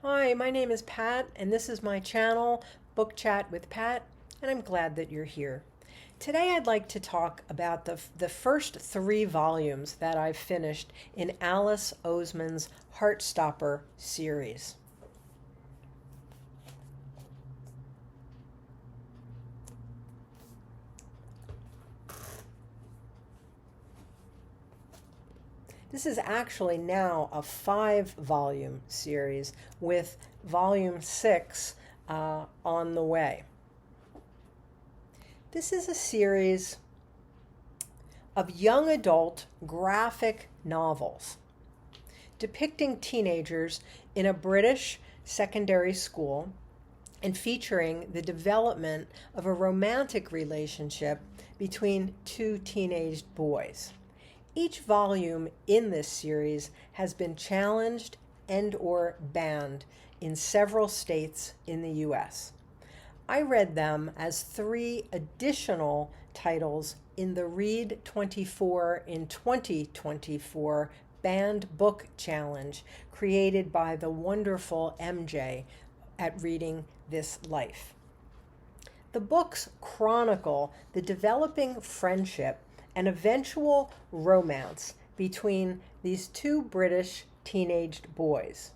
Hi, my name is Pat, and this is my channel, Book Chat with Pat, and I'm glad that you're here. Today I'd like to talk about the first 3 volumes that I've finished in Alice Oseman's Heartstopper series. This is actually now a 5-volume series with volume 6 on the way. This is a series of young adult graphic novels depicting teenagers in a British secondary school and featuring the development of a romantic relationship between 2 teenaged boys. Each volume in this series has been challenged and/or banned in several states in the U.S. I read them as 3 additional titles in the Read 24 in 2024 Banned Book Challenge created by the wonderful MJ at Reading This Life. The books chronicle the developing friendship and eventual romance between these 2 British teenaged boys.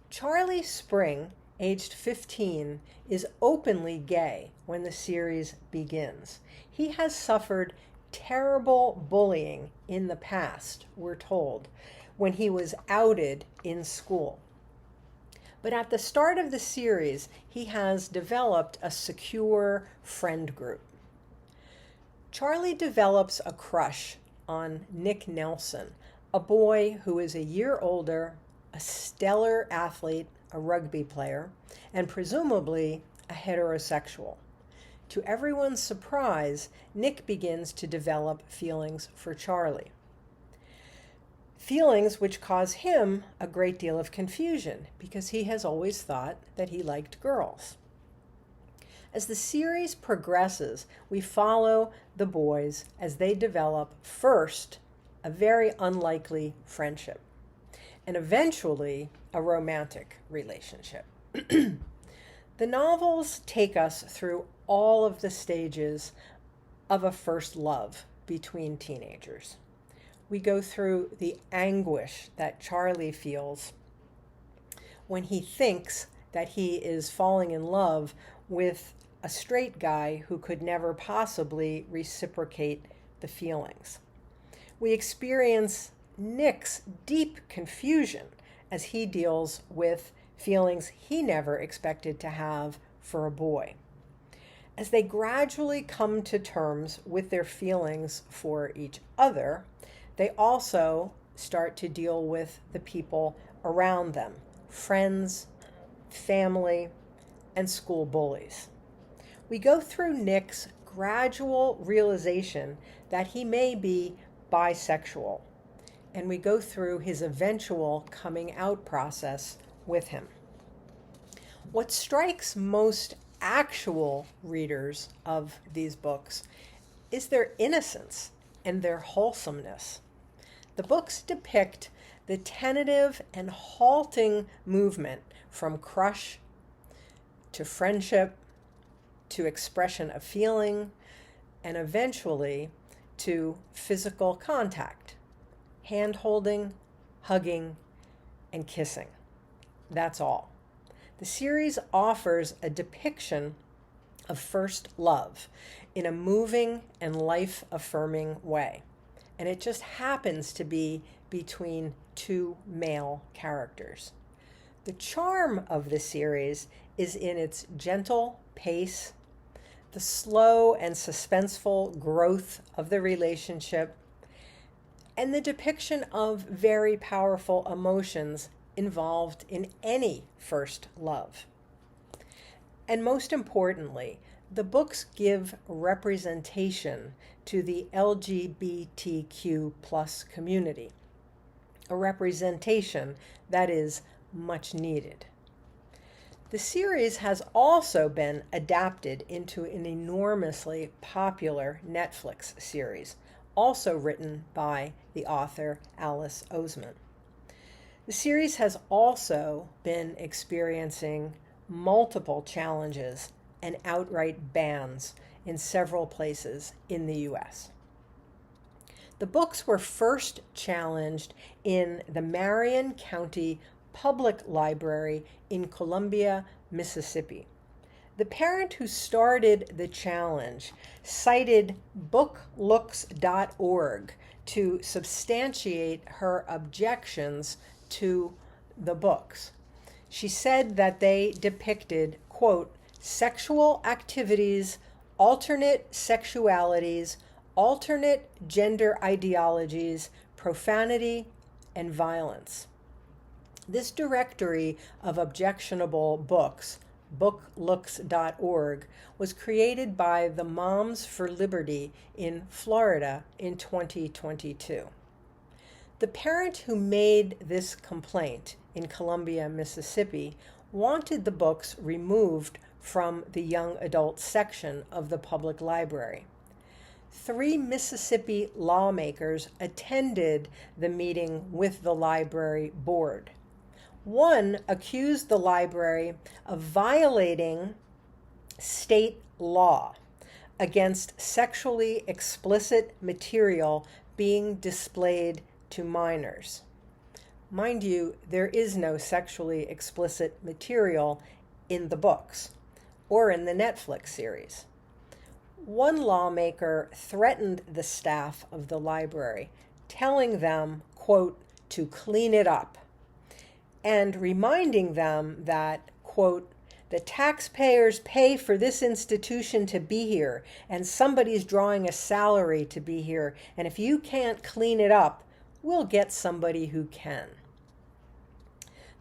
Charlie Spring, aged 15, is openly gay when the series begins. He has suffered terrible bullying in the past, we're told, when he was outed in school. But at the start of the series, he has developed a secure friend group. Charlie develops a crush on Nick Nelson, a boy who is a year older, a stellar athlete, a rugby player, and presumably a heterosexual. To everyone's surprise, Nick begins to develop feelings for Charlie. Feelings which cause him a great deal of confusion because he has always thought that he liked girls. As the series progresses, we follow the boys as they develop first a very unlikely friendship and eventually a romantic relationship. The novels take us through all of the stages of a first love between teenagers. We go through the anguish that Charlie feels when he thinks that he is falling in love with a straight guy who could never possibly reciprocate the feelings. We experience Nick's deep confusion as he deals with feelings he never expected to have for a boy. As they gradually come to terms with their feelings for each other, they also start to deal with the people around them, friends, family, and school bullies. We go through Nick's gradual realization that he may be bisexual, and we go through his eventual coming out process with him. What strikes most actual readers of these books is their innocence and their wholesomeness. The books depict the tentative and halting movement from crush to friendship to expression of feeling, and eventually to physical contact, hand-holding, hugging, and kissing. That's all. The series offers a depiction of first love in a moving and life-affirming way, and it just happens to be between 2 male characters. The charm of the series is in its gentle pace, the slow and suspenseful growth of the relationship, and the depiction of very powerful emotions involved in any first love. And most importantly, the books give representation to the LGBTQ plus community, a representation that is much needed. The series has also been adapted into an enormously popular Netflix series, also written by the author Alice Oseman. The series has also been experiencing multiple challenges and outright bans in several places in the U.S. The books were first challenged in the Marion County Public Library in Columbia, Mississippi. The parent who started the challenge cited booklooks.org to substantiate her objections to the books. She said that they depicted, quote, sexual activities, alternate sexualities, alternate gender ideologies, profanity, and violence. This directory of objectionable books, booklooks.org, was created by the Moms for Liberty in Florida in 2022. The parent who made this complaint in Columbia, Mississippi, wanted the books removed from the young adult section of the public library. 3 Mississippi lawmakers attended the meeting with the library board. One accused the library of violating state law against sexually explicit material being displayed to minors. Mind you, there is no sexually explicit material in the books or in the Netflix series. One lawmaker threatened the staff of the library, telling them, quote, to clean it up, and reminding them that, quote, the taxpayers pay for this institution to be here, and somebody's drawing a salary to be here, and if you can't clean it up, we'll get somebody who can.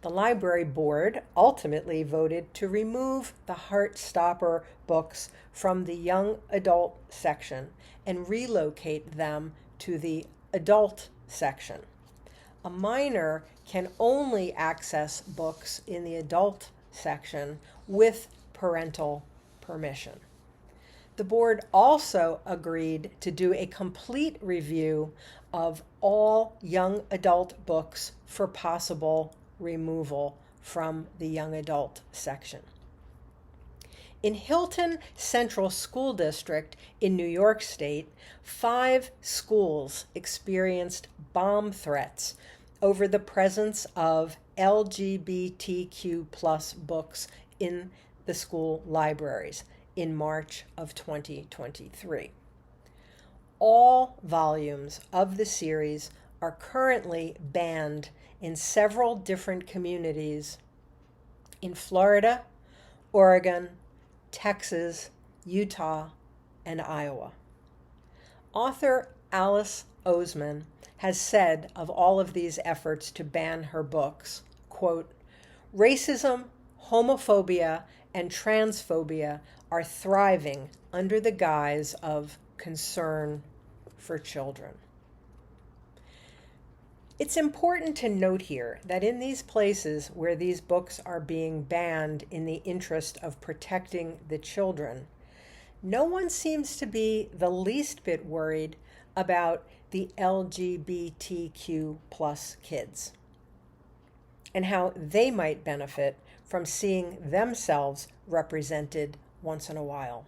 The library board ultimately voted to remove the Heartstopper books from the young adult section and relocate them to the adult section. A minor can only access books in the adult section with parental permission. The board also agreed to do a complete review of all young adult books for possible removal from the young adult section. In Hilton Central School District in New York State, 5 schools experienced bomb threats over the presence of LGBTQ+ books in the school libraries in March of 2023. All volumes of the series are currently banned in several different communities in Florida, Oregon, Texas, Utah, and Iowa. Author Alice Oseman has said of all of these efforts to ban her books, quote, racism, homophobia, and transphobia are thriving under the guise of concern for children. It's important to note here that in these places where these books are being banned in the interest of protecting the children, no one seems to be the least bit worried about the LGBTQ+ kids and how they might benefit from seeing themselves represented once in a while,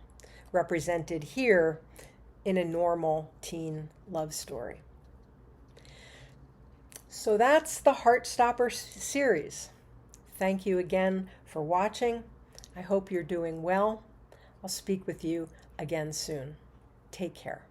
represented here in a normal teen love story. So that's the Heartstopper series. Thank you again for watching. I hope you're doing well. I'll speak with you again soon. Take care.